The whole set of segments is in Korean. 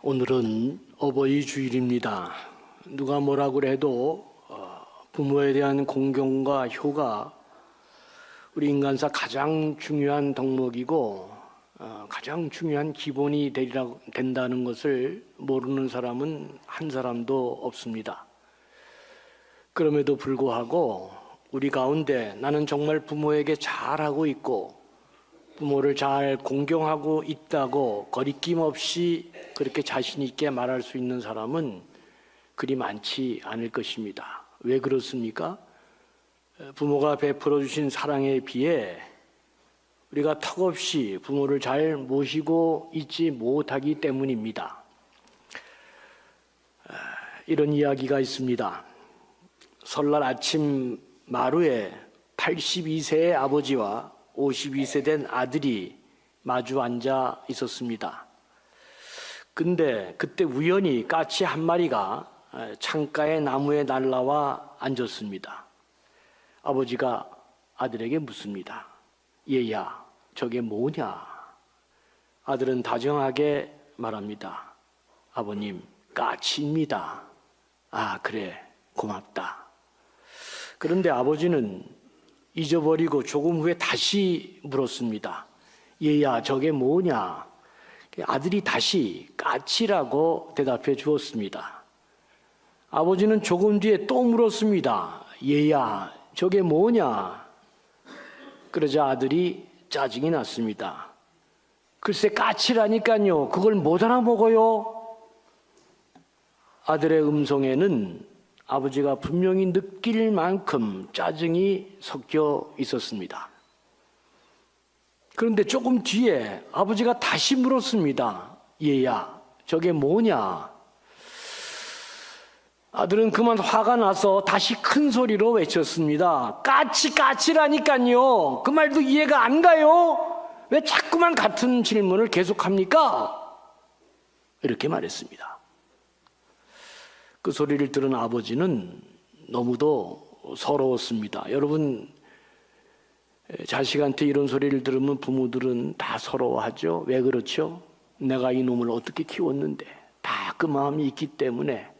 오늘은 어버이 주일입니다. 누가 뭐라 그래도 부모에 대한 공경과 효가 우리 인간사 가장 중요한 덕목이고 가장 중요한 기본이 된다는 것을 모르는 사람은 한 사람도 없습니다. 그럼에도 불구하고 우리 가운데 나는 정말 부모에게 잘하고 있고 부모를 잘 공경하고 있다고 거리낌 없이 그렇게 자신 있게 말할 수 있는 사람은 그리 많지 않을 것입니다. 왜 그렇습니까? 부모가 베풀어 주신 사랑에 비해 우리가 턱없이 부모를 잘 모시고 있지 못하기 때문입니다. 이런 이야기가 있습니다. 설날 아침 마루에 82세의 아버지와 52세 된 아들이 마주 앉아 있었습니다. 근데 그때 우연히 까치 한 마리가 창가의 나무에 날라와 앉았습니다. 아버지가 아들에게 묻습니다. 얘야, 저게 뭐냐? 아들은 다정하게 말합니다. 아버님, 까치입니다. 아, 그래, 고맙다. 그런데 아버지는 잊어버리고 조금 후에 다시 물었습니다. 얘야, 저게 뭐냐? 아들이 다시 까치라고 대답해 주었습니다. 아버지는 조금 뒤에 또 물었습니다. 얘야, 저게 뭐냐? 그러자 아들이 짜증이 났습니다. 글쎄, 까치라니까요. 그걸 못 알아먹어요. 아들의 음성에는 아버지가 분명히 느낄 만큼 짜증이 섞여 있었습니다. 그런데 조금 뒤에 아버지가 다시 물었습니다. 얘야, 저게 뭐냐? 아들은 그만 화가 나서 다시 큰 소리로 외쳤습니다. 까치라니까요. 그 말도 이해가 안 가요? 왜 자꾸만 같은 질문을 계속합니까? 이렇게 말했습니다. 그 소리를 들은 아버지는 너무도 서러웠습니다. 여러분, 자식한테 이런 소리를 들으면 부모들은 다 서러워하죠. 왜 그렇죠? 내가 이 놈을 어떻게 키웠는데 다 그 마음이 있기 때문에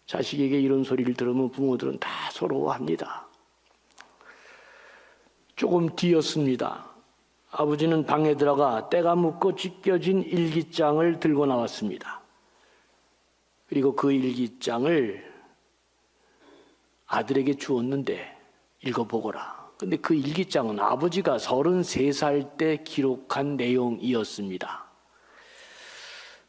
자식에게 이런 소리를 들으면 부모들은 다 서러워합니다. 조금 뒤였습니다. 아버지는 방에 들어가 때가 묻고 찢겨진 일기장을 들고 나왔습니다. 그리고 그 일기장을 아들에게 주었는데 읽어보거라. 근데 그 일기장은 아버지가 33살 때 기록한 내용이었습니다.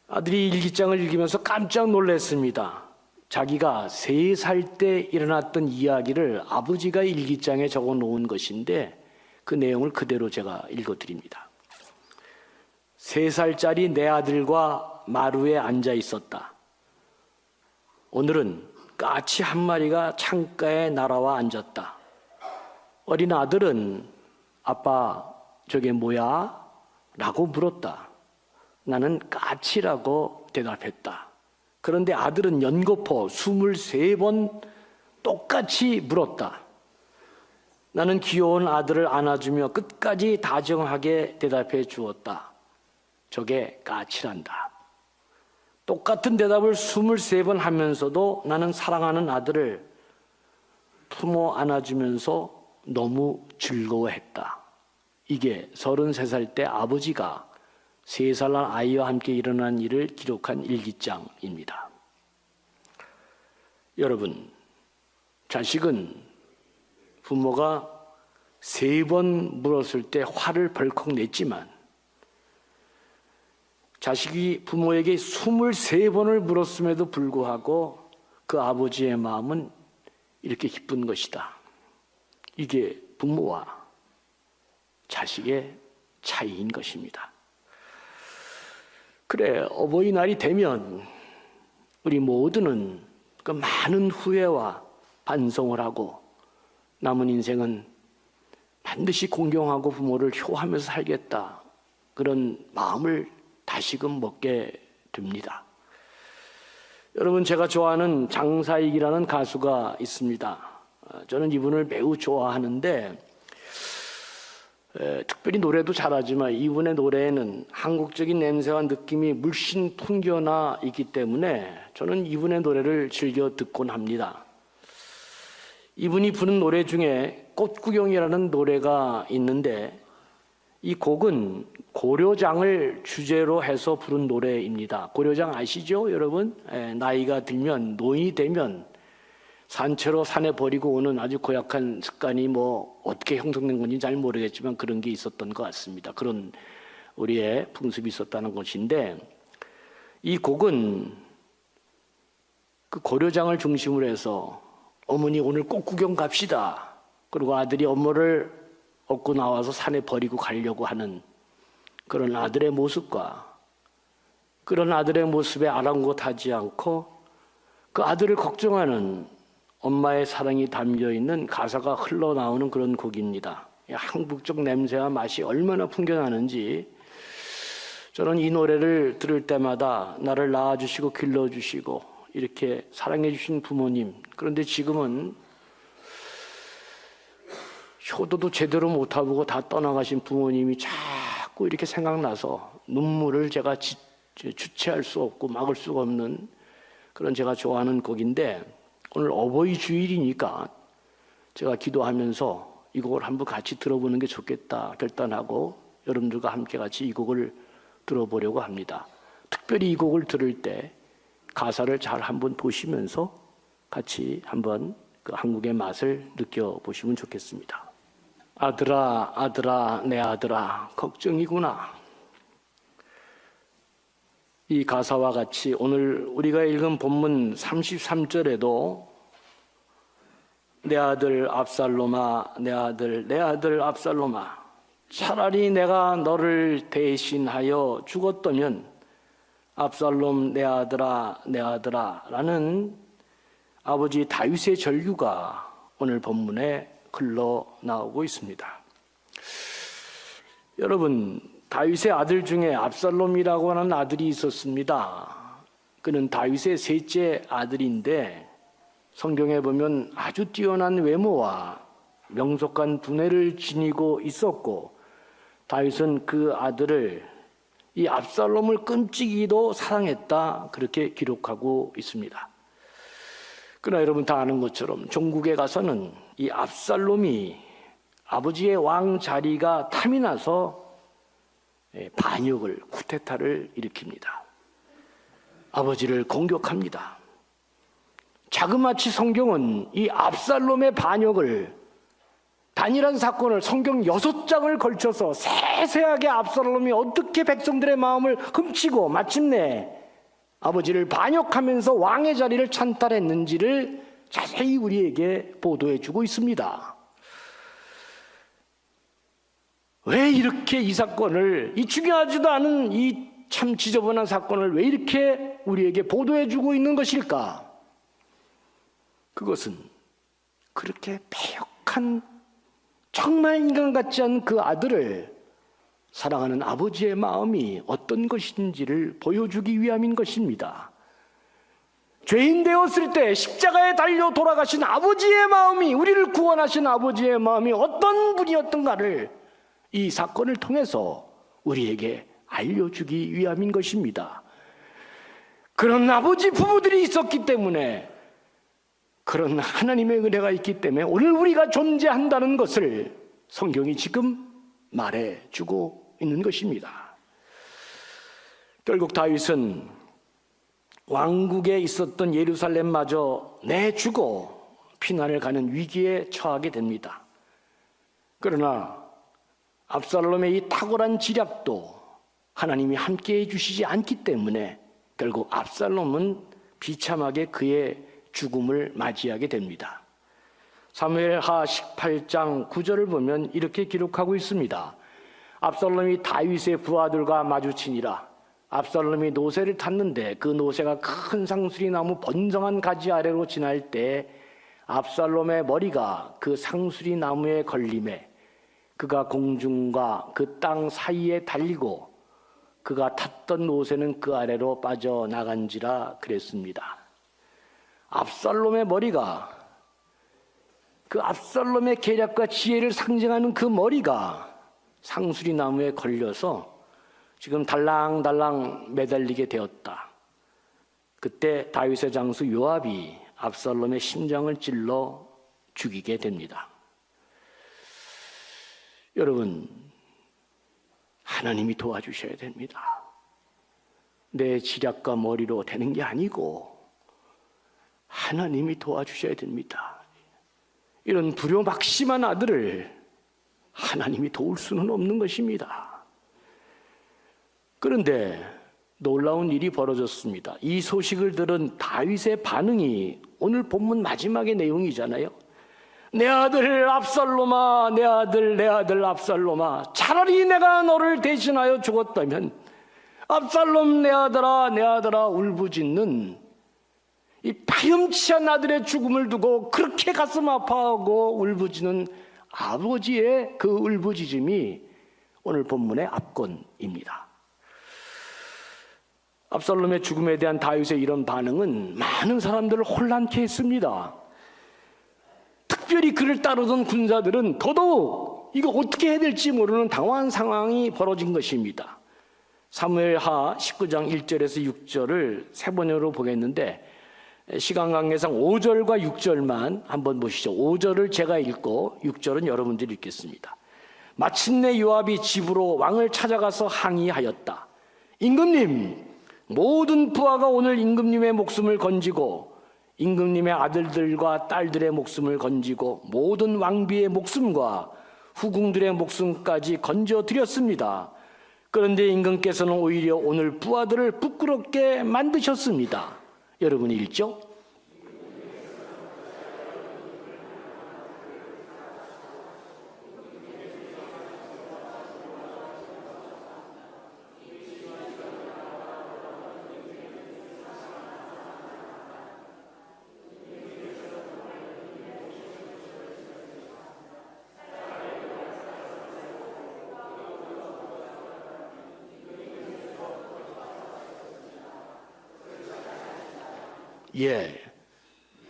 아들이 일기장을 읽으면서 깜짝 놀랐습니다. 자기가 3살 때 일어났던 이야기를 아버지가 일기장에 적어 놓은 것인데 그 내용을 그대로 제가 읽어드립니다. 3살짜리 내 아들과 마루에 앉아 있었다. 오늘은 까치 한 마리가 창가에 날아와 앉았다. 어린 아들은 아빠, 저게 뭐야? 라고 물었다. 나는 까치라고 대답했다. 그런데 아들은 연거푸 23번 똑같이 물었다. 나는 귀여운 아들을 안아주며 끝까지 다정하게 대답해 주었다. 저게 까치란다. 똑같은 대답을 23번 하면서도 나는 사랑하는 아들을 품어 안아주면서 너무 즐거워했다. 이게 33살 때 아버지가 3살 난 아이와 함께 일어난 일을 기록한 일기장입니다. 여러분, 자식은 부모가 3번 물었을 때 화를 벌컥 냈지만 자식이 부모에게 23번을 물었음에도 불구하고 그 아버지의 마음은 이렇게 기쁜 것이다. 이게 부모와 자식의 차이인 것입니다. 그래, 어버이날이 되면 우리 모두는 그 많은 후회와 반성을 하고 남은 인생은 반드시 공경하고 부모를 효하면서 살겠다. 그런 마음을 다시금 먹게 됩니다. 여러분, 제가 좋아하는 장사익이라는 가수가 있습니다. 저는 이분을 매우 좋아하는데 특별히 노래도 잘하지만 이분의 노래에는 한국적인 냄새와 느낌이 물씬 풍겨나 있기 때문에 저는 이분의 노래를 즐겨 듣곤 합니다. 이분이 부른 노래 중에 꽃구경이라는 노래가 있는데 이 곡은 고려장을 주제로 해서 부른 노래입니다. 고려장 아시죠, 여러분? 나이가 들면, 노인이 되면 산채로 산에 버리고 오는 아주 고약한 습관이 어떻게 형성된 건지 잘 모르겠지만 그런 게 있었던 것 같습니다. 그런 우리의 풍습이 있었다는 것인데, 이 곡은 그 고려장을 중심으로 해서 어머니 오늘 꽃구경 갑시다. 그리고 아들이 엄마를 얻고 나와서 산에 버리고 가려고 하는 그런 아들의 모습과 그런 아들의 모습에 아랑곳하지 않고 그 아들을 걱정하는 엄마의 사랑이 담겨있는 가사가 흘러나오는 그런 곡입니다. 한국적 냄새와 맛이 얼마나 풍겨나는지 저는 이 노래를 들을 때마다 나를 낳아주시고 길러주시고 이렇게 사랑해주신 부모님, 그런데 지금은 효도도 제대로 못하고 다 떠나가신 부모님이 자꾸 이렇게 생각나서 눈물을 제가 주체할 수 없고 막을 수가 없는 그런 제가 좋아하는 곡인데, 오늘 어버이 주일이니까 제가 기도하면서 이 곡을 한번 같이 들어보는 게 좋겠다 결단하고 여러분들과 함께 같이 이 곡을 들어보려고 합니다. 특별히 이 곡을 들을 때 가사를 잘 한번 보시면서 같이 한번 그 한국의 맛을 느껴보시면 좋겠습니다. 아들아, 아들아, 내 아들아, 걱정이구나. 이 가사와 같이 오늘 우리가 읽은 본문 33절에도 내 아들 압살롬아, 내 아들 압살롬아, 차라리 내가 너를 대신하여 죽었다면 압살롬 내 아들아 라는 아버지 다윗의 절규가 오늘 본문에 흘러나오고 있습니다. 여러분, 다윗의 아들 중에 압살롬이라고 하는 아들이 있었습니다. 그는 다윗의 셋째 아들인데 성경에 보면 아주 뛰어난 외모와 명석한 두뇌를 지니고 있었고 다윗은 그 아들을 이 압살롬을 끔찍이도 사랑했다, 그렇게 기록하고 있습니다. 그러나 여러분 다 아는 것처럼 종국에 가서는 이 압살롬이 아버지의 왕 자리가 탐이 나서 반역을, 쿠데타를 일으킵니다. 아버지를 공격합니다. 자그마치 성경은 이 압살롬의 반역을, 단일한 사건을 성경 6장을 걸쳐서 세세하게 압살롬이 어떻게 백성들의 마음을 훔치고 마침내 아버지를 반역하면서 왕의 자리를 찬탈했는지를 자세히 우리에게 보도해주고 있습니다. 왜 이렇게 이 사건을, 이 중요하지도 않은 이 참 지저분한 사건을 왜 이렇게 우리에게 보도해주고 있는 것일까? 그것은 그렇게 패역한, 정말 인간 같지 않은 그 아들을 사랑하는 아버지의 마음이 어떤 것인지를 보여주기 위함인 것입니다. 죄인 되었을 때 십자가에 달려 돌아가신 아버지의 마음이, 우리를 구원하신 아버지의 마음이 어떤 분이었던가를 이 사건을 통해서 우리에게 알려주기 위함인 것입니다. 그런 아버지 부부들이 있었기 때문에, 그런 하나님의 은혜가 있기 때문에 오늘 우리가 존재한다는 것을 성경이 지금 말해주고 있는 것입니다. 결국 다윗은 왕국에 있었던 예루살렘마저 내주고 피난을 가는 위기에 처하게 됩니다. 그러나 압살롬의 이 탁월한 지략도 하나님이 함께해 주시지 않기 때문에 결국 압살롬은 비참하게 그의 죽음을 맞이하게 됩니다. 사무엘하 18장 9절을 보면 이렇게 기록하고 있습니다. 압살롬이 다윗의 부하들과 마주치니라. 압살롬이 노새를 탔는데 그 노새가 큰 상수리나무 번성한 가지 아래로 지날 때 압살롬의 머리가 그 상수리나무에 걸림에 그가 공중과 그 땅 사이에 달리고 그가 탔던 노새는 그 아래로 빠져나간지라 그랬습니다. 압살롬의 머리가, 그 압살롬의 계략과 지혜를 상징하는 그 머리가 상수리 나무에 걸려서 지금 달랑달랑 매달리게 되었다. 그때 다윗의 장수 요압이 압살롬의 심장을 찔러 죽이게 됩니다. 여러분, 하나님이 도와주셔야 됩니다. 내 지략과 머리로 되는 게 아니고 하나님이 도와주셔야 됩니다. 이런 불효막심한 아들을 하나님이 도울 수는 없는 것입니다. 그런데 놀라운 일이 벌어졌습니다. 이 소식을 들은 다윗의 반응이 오늘 본문 마지막의 내용이잖아요. 내 아들 압살롬아, 내 아들 압살롬아, 차라리 내가 너를 대신하여 죽었다면 압살롬 내 아들아 울부짖는 이 파렴치한 아들의 죽음을 두고 그렇게 가슴 아파하고 울부짖는 아버지의 그 울부짖음이 오늘 본문의 압권입니다. 압살롬의 죽음에 대한 다윗의 이런 반응은 많은 사람들을 혼란케 했습니다. 특별히 그를 따르던 군사들은 더더욱 이거 어떻게 해야 될지 모르는 당황한 상황이 벌어진 것입니다. 사무엘하 19장 1절에서 6절을 세 번역으로 보겠는데 시간 관계상 5절과 6절만 한번 보시죠. 5절을 제가 읽고 6절은 여러분들이 읽겠습니다. 마침내 요압이 집으로 왕을 찾아가서 항의하였다. 임금님, 모든 부하가 오늘 임금님의 목숨을 건지고 임금님의 아들들과 딸들의 목숨을 건지고 모든 왕비의 목숨과 후궁들의 목숨까지 건져드렸습니다. 그런데 임금께서는 오히려 오늘 부하들을 부끄럽게 만드셨습니다. 여러분이 읽죠?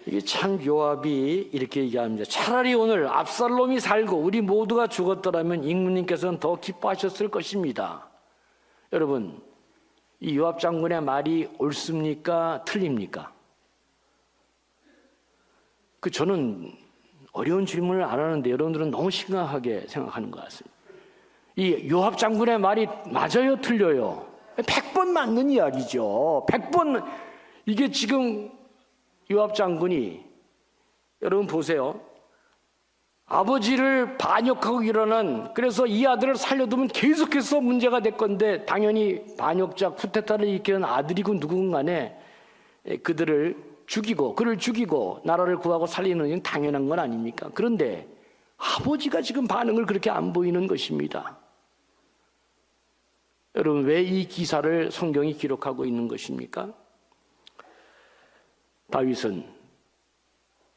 이게 참 요압이 이렇게 얘기합니다. 차라리 오늘 압살롬이 살고 우리 모두가 죽었더라면 임금님께서는 더 기뻐하셨을 것입니다. 여러분, 이 요압 장군의 말이 옳습니까? 틀립니까? 저는 어려운 질문을 안 하는데 여러분들은 너무 심각하게 생각하는 것 같습니다. 이 요압 장군의 말이 맞아요? 틀려요? 100번 맞는 이야기죠. 100번. 이게 지금 요압 장군이, 여러분 보세요. 아버지를 반역하고 일어난, 그래서 이 아들을 살려두면 계속해서 문제가 될 건데 당연히 반역자 쿠데타를 일으키는 아들이고 누군 간에 그를 죽이고 나라를 구하고 살리는 건 당연한 건 아닙니까? 그런데 아버지가 지금 반응을 그렇게 안 보이는 것입니다. 여러분, 왜 이 기사를 성경이 기록하고 있는 것입니까? 다윗은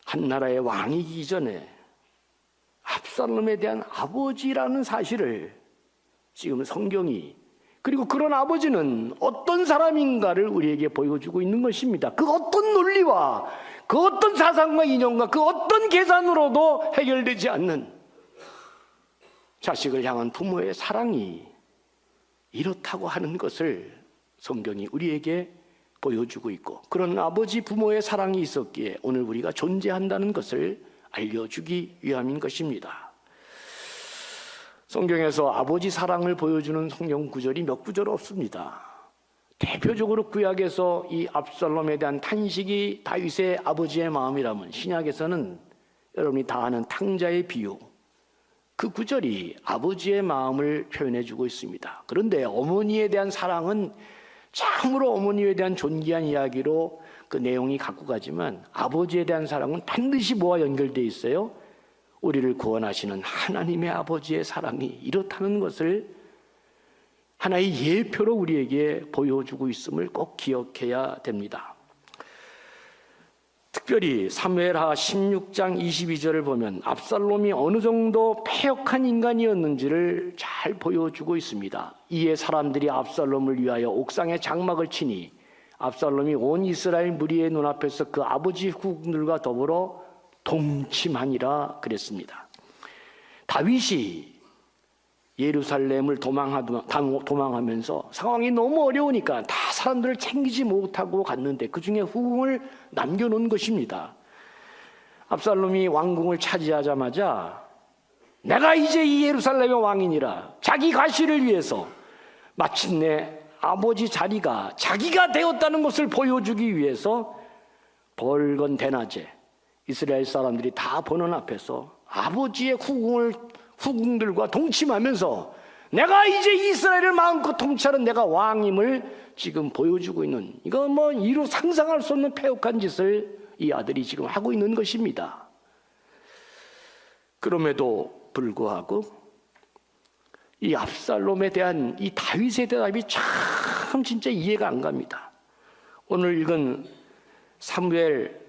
한 나라의 왕이기 전에 압살롬에 대한 아버지라는 사실을 지금 성경이, 그리고 그런 아버지는 어떤 사람인가를 우리에게 보여주고 있는 것입니다. 그 어떤 논리와 그 어떤 사상과 이념과 그 어떤 계산으로도 해결되지 않는 자식을 향한 부모의 사랑이 이렇다고 하는 것을 성경이 우리에게 보여주고 있고, 그런 아버지 부모의 사랑이 있었기에 오늘 우리가 존재한다는 것을 알려주기 위함인 것입니다. 성경에서 아버지 사랑을 보여주는 성경 구절이 몇 구절 없습니다. 대표적으로 구약에서 이 압살롬에 대한 탄식이 다윗의 아버지의 마음이라면, 신약에서는 여러분이 다 아는 탕자의 비유, 그 구절이 아버지의 마음을 표현해주고 있습니다. 그런데 어머니에 대한 사랑은 참으로 어머니에 대한 존귀한 이야기로 그 내용이 갖고 가지만, 아버지에 대한 사랑은 반드시 뭐와 연결되어 있어요? 우리를 구원하시는 하나님의 아버지의 사랑이 이렇다는 것을 하나의 예표로 우리에게 보여주고 있음을 꼭 기억해야 됩니다. 특별히 사무엘하 16장 22절을 보면 압살롬이 어느 정도 패역한 인간이었는지를 잘 보여주고 있습니다. 이에 사람들이 압살롬을 위하여 옥상에 장막을 치니 압살롬이 온 이스라엘 무리의 눈앞에서 그 아버지 후궁들과 더불어 동침하니라 그랬습니다. 다윗이 예루살렘을 도망하면서 상황이 너무 어려우니까 다 사람들을 챙기지 못하고 갔는데 그 중에 후궁을 남겨놓은 것입니다. 압살롬이 왕궁을 차지하자마자 내가 이제 이 예루살렘의 왕이니라 자기 가시를 위해서 마침내 아버지 자리가 자기가 되었다는 것을 보여주기 위해서 벌건 대낮에 이스라엘 사람들이 다 보는 앞에서 아버지의 후궁들과 동침하면서 내가 이제 이스라엘을 마음껏 통치하는 내가 왕임을 지금 보여주고 있는, 이거 뭐 이루 상상할 수 없는 패역한 짓을 이 아들이 지금 하고 있는 것입니다. 그럼에도 불구하고 이 압살롬에 대한 이 다윗의 대답이 참 진짜 이해가 안 갑니다. 오늘 읽은 사무엘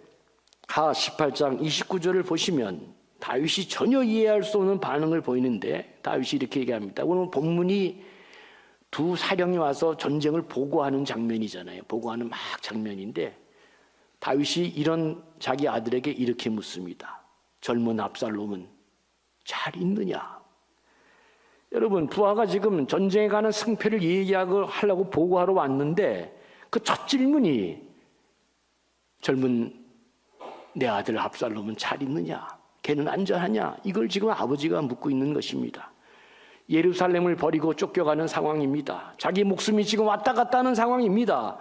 하 18장 29절을 보시면 다윗이 전혀 이해할 수 없는 반응을 보이는데 다윗이 이렇게 얘기합니다. 오늘 본문이 두 사령이 와서 전쟁을 보고하는 장면이잖아요. 보고하는 막 장면인데 다윗이 이런 자기 아들에게 이렇게 묻습니다. 젊은 압살롬은 잘 있느냐? 여러분, 부하가 지금 전쟁에 가는 승패를 얘기하려고 보고하러 왔는데 그 첫 질문이 젊은 내 아들 압살롬은 잘 있느냐? 걔는 안전하냐? 이걸 지금 아버지가 묻고 있는 것입니다. 예루살렘을 버리고 쫓겨가는 상황입니다. 자기 목숨이 지금 왔다 갔다 하는 상황입니다.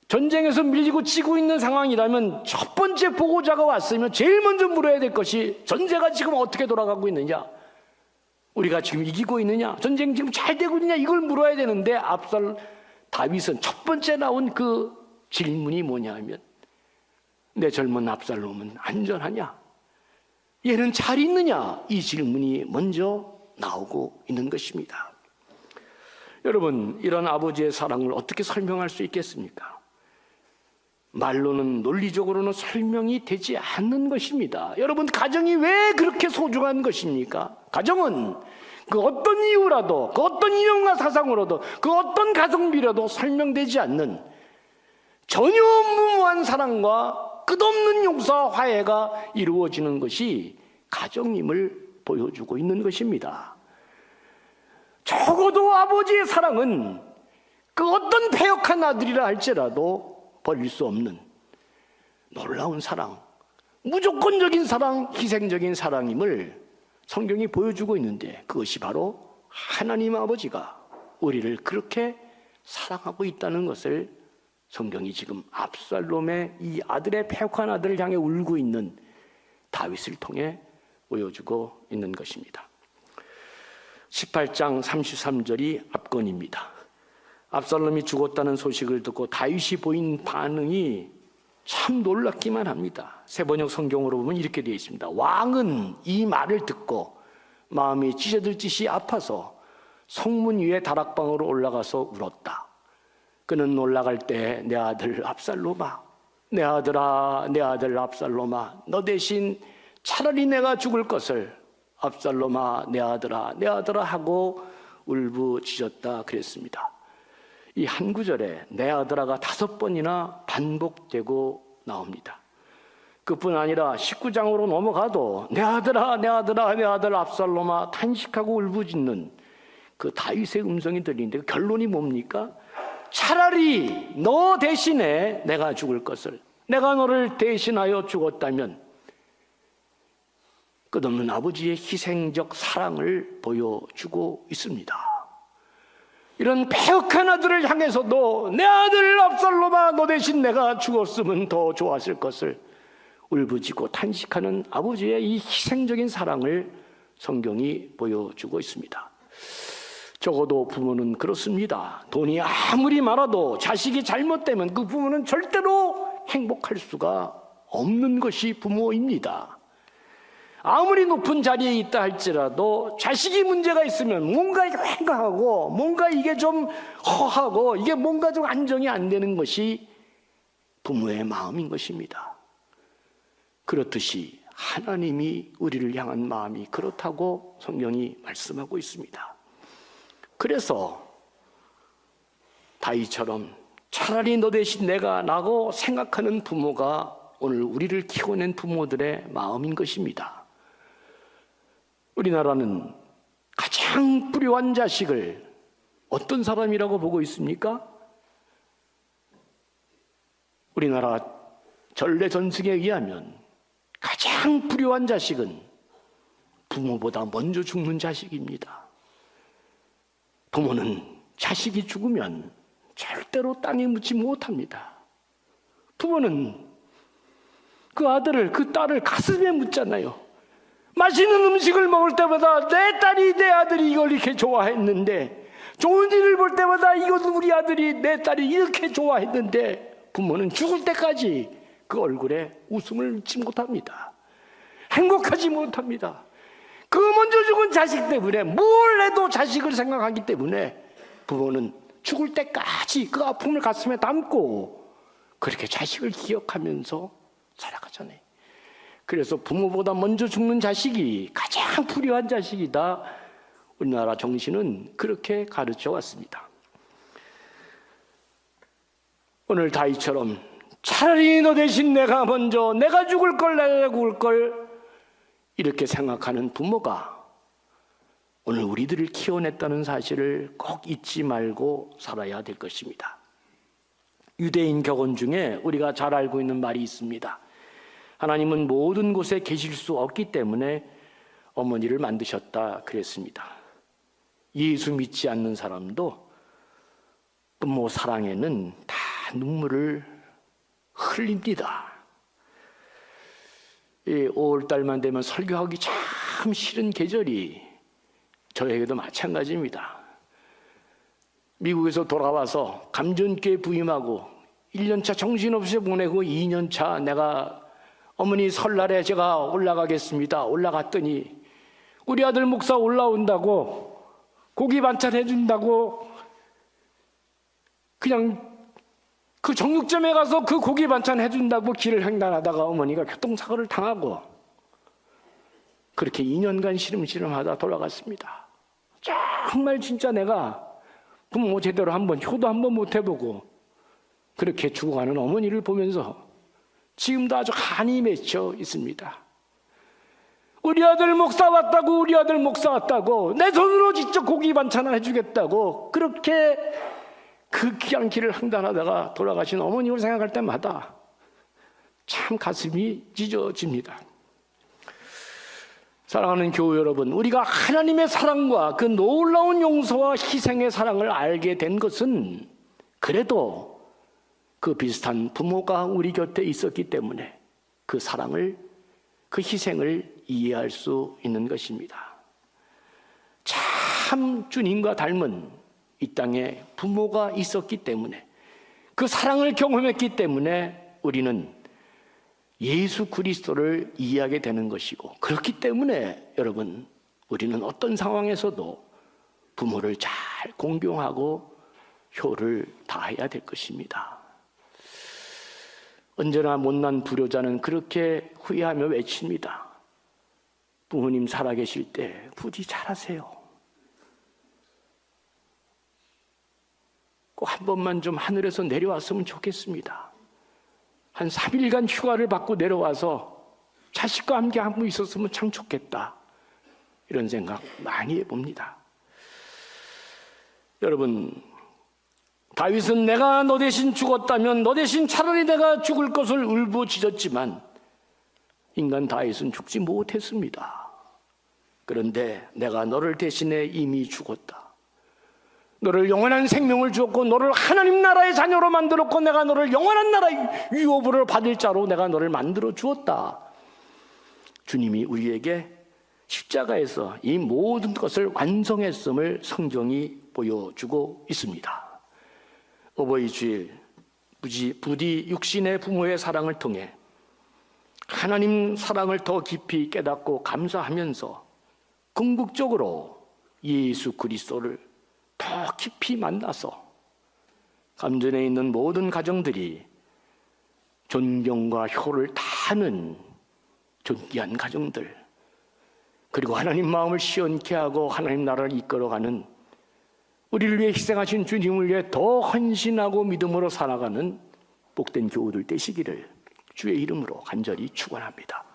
전쟁에서 밀리고 찌고 있는 상황이라면 첫 번째 보고자가 왔으면 제일 먼저 물어야 될 것이 전세가 지금 어떻게 돌아가고 있느냐? 우리가 지금 이기고 있느냐? 전쟁 지금 잘 되고 있느냐? 이걸 물어야 되는데 다윗은 첫 번째 나온 그 질문이 뭐냐 하면 내 젊은 압살롬은 안전하냐? 얘는 잘 있느냐? 이 질문이 먼저 나오고 있는 것입니다. 여러분, 이런 아버지의 사랑을 어떻게 설명할 수 있겠습니까? 말로는 논리적으로는 설명이 되지 않는 것입니다. 여러분, 가정이 왜 그렇게 소중한 것입니까? 가정은 그 어떤 이유라도, 그 어떤 이념과 사상으로도, 그 어떤 가성비라도 설명되지 않는 전혀 무모한 사랑과 끝없는 용서와 화해가 이루어지는 것이 가정임을 보여주고 있는 것입니다. 적어도 아버지의 사랑은 그 어떤 패역한 아들이라 할지라도 버릴 수 없는 놀라운 사랑, 무조건적인 사랑, 희생적인 사랑임을 성경이 보여주고 있는데 그것이 바로 하나님 아버지가 우리를 그렇게 사랑하고 있다는 것을 성경이 지금 압살롬의 이 아들의 패역한 아들을 향해 울고 있는 다윗을 통해 보여주고 있는 것입니다. 18장 33절이 앞건입니다. 압살롬이 죽었다는 소식을 듣고 다윗이 보인 반응이 참 놀랍기만 합니다. 세번역 성경으로 보면 이렇게 되어 있습니다. 왕은 이 말을 듣고 마음이 찢어질 듯이 아파서 성문 위에 다락방으로 올라가서 울었다. 그는 올라갈 때 내 아들 압살롬아, 내 아들아, 내 아들 압살롬아, 너 대신 차라리 내가 죽을 것을 압살롬아, 내 아들아, 내 아들아 하고 울부짖었다 그랬습니다. 이 한 구절에 내 아들아가 5번이나 반복되고 나옵니다. 그뿐 아니라 19장으로 넘어가도 내 아들아, 내 아들아, 내 아들 압살롬아 탄식하고 울부짖는 그 다윗의 음성이 들리는데 결론이 뭡니까? 차라리 너 대신에 내가 죽을 것을, 내가 너를 대신하여 죽었다면 끝없는 아버지의 희생적 사랑을 보여주고 있습니다. 이런 패역한 아들을 향해서도 내 아들 압살롬아, 너 대신 내가 죽었으면 더 좋았을 것을 울부짖고 탄식하는 아버지의 이 희생적인 사랑을 성경이 보여주고 있습니다. 적어도 부모는 그렇습니다. 돈이 아무리 많아도 자식이 잘못되면 그 부모는 절대로 행복할 수가 없는 것이 부모입니다. 아무리 높은 자리에 있다 할지라도 자식이 문제가 있으면 뭔가 횡강하고 뭔가 이게 좀 허하고 이게 뭔가 좀 안정이 안 되는 것이 부모의 마음인 것입니다. 그렇듯이 하나님이 우리를 향한 마음이 그렇다고 성경이 말씀하고 있습니다. 그래서 다윗처럼 차라리 너 대신 내가 라고 생각하는 부모가 오늘 우리를 키워낸 부모들의 마음인 것입니다. 우리나라는 가장 가장 불효한 자식을 어떤 사람이라고 보고 있습니까? 우리나라 전래 전승에 의하면 가장 불효한 자식은 부모보다 먼저 죽는 자식입니다. 부모는 자식이 죽으면 절대로 땅에 묻지 못합니다. 부모는 그 아들을, 그 딸을 가슴에 묻잖아요. 맛있는 음식을 먹을 때마다 내 딸이, 내 아들이 이걸 이렇게 좋아했는데, 좋은 일을 볼 때마다 이것은 우리 아들이, 내 딸이 이렇게 좋아했는데, 부모는 죽을 때까지 그 얼굴에 웃음을 잊지 못합니다. 행복하지 못합니다. 그 먼저 죽은 자식 때문에, 뭘 해도 자식을 생각하기 때문에 부모는 죽을 때까지 그 아픔을 가슴에 담고 그렇게 자식을 기억하면서 살아가잖아요. 그래서 부모보다 먼저 죽는 자식이 가장 불효한 자식이다. 우리나라 정신은 그렇게 가르쳐 왔습니다. 오늘 다윗처럼 차라리 너 대신 내가 먼저, 내가 죽을 걸, 내가 죽을 걸 이렇게 생각하는 부모가 오늘 우리들을 키워냈다는 사실을 꼭 잊지 말고 살아야 될 것입니다. 유대인 격언 중에 우리가 잘 알고 있는 말이 있습니다. 하나님은 모든 곳에 계실 수 없기 때문에 어머니를 만드셨다 그랬습니다. 예수 믿지 않는 사람도 부모 사랑에는 다 눈물을 흘립니다. 5월달만 되면 설교하기 참 싫은 계절이 저에게도 마찬가지입니다. 미국에서 돌아와서 감전교회 부임하고 1년차 정신없이 보내고 2년차 내가 어머니 설날에 제가 올라가겠습니다. 올라갔더니 우리 아들 목사 올라온다고 고기 반찬 해준다고 그냥 그 정육점에 가서 그 고기 반찬 해준다고 길을 횡단하다가 어머니가 교통사고를 당하고 그렇게 2년간 시름시름하다 돌아갔습니다. 정말 진짜 내가 부모 제대로 한번 효도 한번 못 해보고 그렇게 죽어가는 어머니를 보면서 지금도 아주 간이 맺혀 있습니다. 우리 아들 목사 왔다고, 우리 아들 목사 왔다고, 내 손으로 직접 고기 반찬을 해주겠다고 그렇게 그 귀한 길을 횡단하다가 돌아가신 어머님을 생각할 때마다 참 가슴이 찢어집니다. 사랑하는 교우 여러분, 우리가 하나님의 사랑과 그 놀라운 용서와 희생의 사랑을 알게 된 것은 그래도 그 비슷한 부모가 우리 곁에 있었기 때문에 그 사랑을, 그 희생을 이해할 수 있는 것입니다. 참 주님과 닮은 이 땅에 부모가 있었기 때문에, 그 사랑을 경험했기 때문에 우리는 예수 그리스도를 이해하게 되는 것이고, 그렇기 때문에 여러분, 우리는 어떤 상황에서도 부모를 잘 공경하고 효를 다해야 될 것입니다. 언제나 못난 불효자는 그렇게 후회하며 외칩니다. 부모님 살아계실 때 부디 잘하세요. 꼭 한 번만 좀 하늘에서 내려왔으면 좋겠습니다. 한 3일간 휴가를 받고 내려와서 자식과 함께 한 번 있었으면 참 좋겠다. 이런 생각 많이 해봅니다. 여러분, 다윗은 내가 너 대신 죽었다면 너 대신 차라리 내가 죽을 것을 울부짖었지만 인간 다윗은 죽지 못했습니다. 그런데 내가 너를 대신해 이미 죽었다. 너를 영원한 생명을 주었고 너를 하나님 나라의 자녀로 만들었고 내가 너를 영원한 나라의 유업으로 받을 자로 내가 너를 만들어 주었다. 주님이 우리에게 십자가에서 이 모든 것을 완성했음을 성경이 보여주고 있습니다. 어버이 주일 부디 육신의 부모의 사랑을 통해 하나님 사랑을 더 깊이 깨닫고 감사하면서 궁극적으로 예수 그리스도를 더 깊이 만나서 감전에 있는 모든 가정들이 존경과 효를 다하는 존귀한 가정들, 그리고 하나님 마음을 시원케 하고 하나님 나라를 이끌어가는, 우리를 위해 희생하신 주님을 위해 더 헌신하고 믿음으로 살아가는 복된 교우들 되시기를 주의 이름으로 간절히 축원합니다.